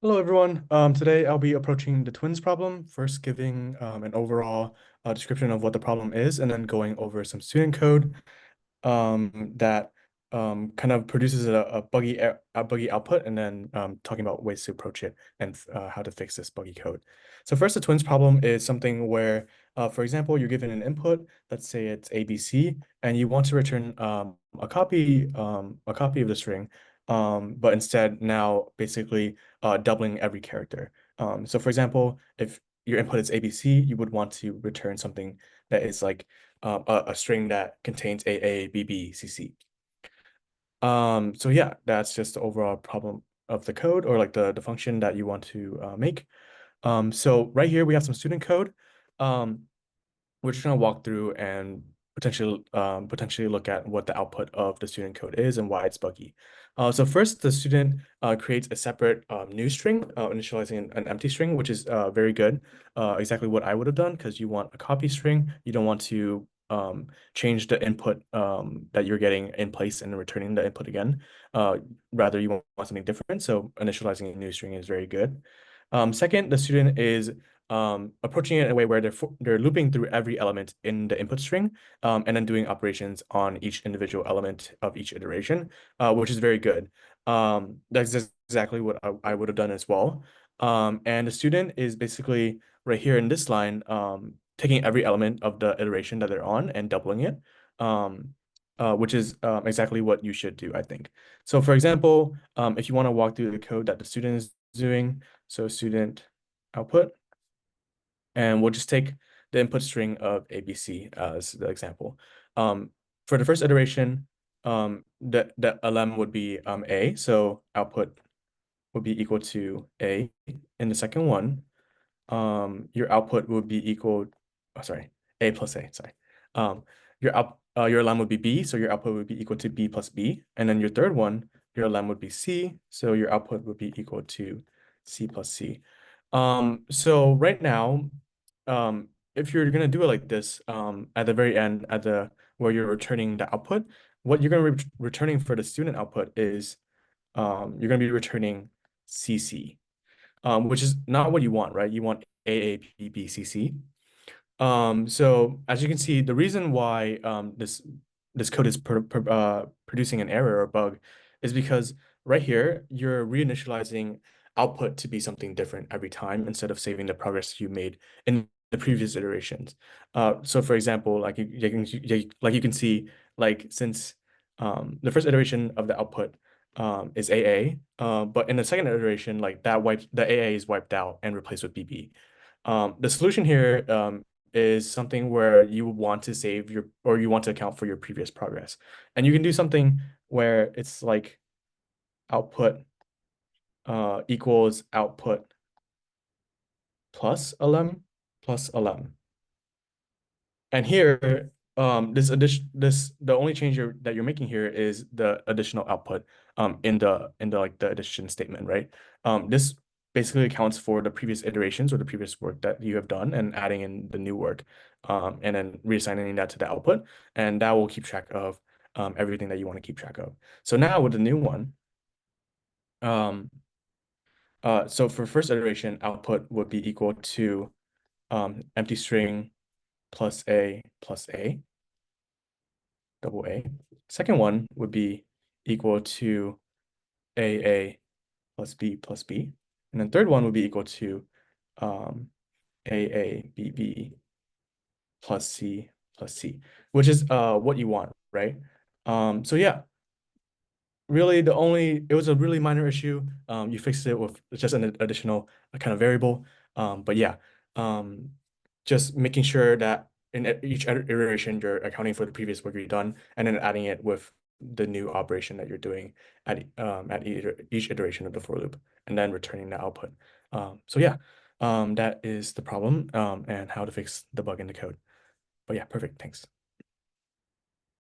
Hello, everyone. Today I'll be approaching the twins problem, first giving an overall description of what the problem is, and then going over some student code that kind of produces a buggy output, and then talking about ways to approach it and how to fix this buggy code. So first, the twins problem is something where, for example, you're given an input, let's say it's ABC, and you want to return a copy of the string, but instead now basically doubling every character. So for example, if your input is ABC, you would want to return something that is like a string that contains AA, BB, CC. So yeah, that's just the overall problem of the code, or like the function that you want to make. So right here we have some student code. Um, we're just gonna walk through and potentially look at what the output of the student code is and why it's buggy. So first, the student creates a separate new string, initializing an empty string, which is very good. Exactly what I would have done, because you want a copy string. You don't want to change the input that you're getting in place and returning the input again. Rather, you want something different. So initializing a new string is very good. Second, the student is approaching it in a way where they're looping through every element in the input string, and then doing operations on each individual element of each iteration, which is very good. That's exactly what I would have done as well. And the student is basically right here in this line, taking every element of the iteration that they're on and doubling it, which is exactly what you should do, I think. So for example, if you want to walk through the code that the student is doing, so student output, and we'll just take the input string of ABC as the example. For the first iteration, the lm would be A, so output would be equal to A. In the second one, your output would be equal, oh, sorry, A plus A, sorry. Your lm would be B, so your output would be equal to B plus B. And then your third one, your lm would be C, so your output would be equal to C plus C. So right now, if you're gonna do it like this, at the very end, where you're returning the output, what you're gonna be returning for the student output is you're gonna be returning CC, which is not what you want, right? You want AAPBCC. So as you can see, the reason why this code is producing an error or bug is because right here you're reinitializing output to be something different every time instead of saving the progress you made in the previous iterations. So for example, like you can see, like since the first iteration of the output is AA, but in the second iteration, like the AA is wiped out and replaced with BB. The solution here is something where you want to save or you want to account for your previous progress. And you can do something where it's like output equals output plus lm plus lm. And here, the only change that you're making here is the additional output in the like the addition statement, right? This basically accounts for the previous iterations or the previous work that you have done and adding in the new work, and then reassigning that to the output, and that will keep track of everything that you want to keep track of. So now with the new one, um, so for first iteration, output would be equal to empty string plus A, double A. Second one would be equal to AA plus B. And then third one would be equal to AABB plus C, which is what you want, right? So yeah, really it was a really minor issue. You fixed it with just an additional kind of variable. But yeah, um, just making sure that in each iteration you're accounting for the previous work you've done and then adding it with the new operation that you're doing at each iteration of the for loop, and then returning the output. So yeah, that is the problem and how to fix the bug in the code. But yeah, perfect. Thanks.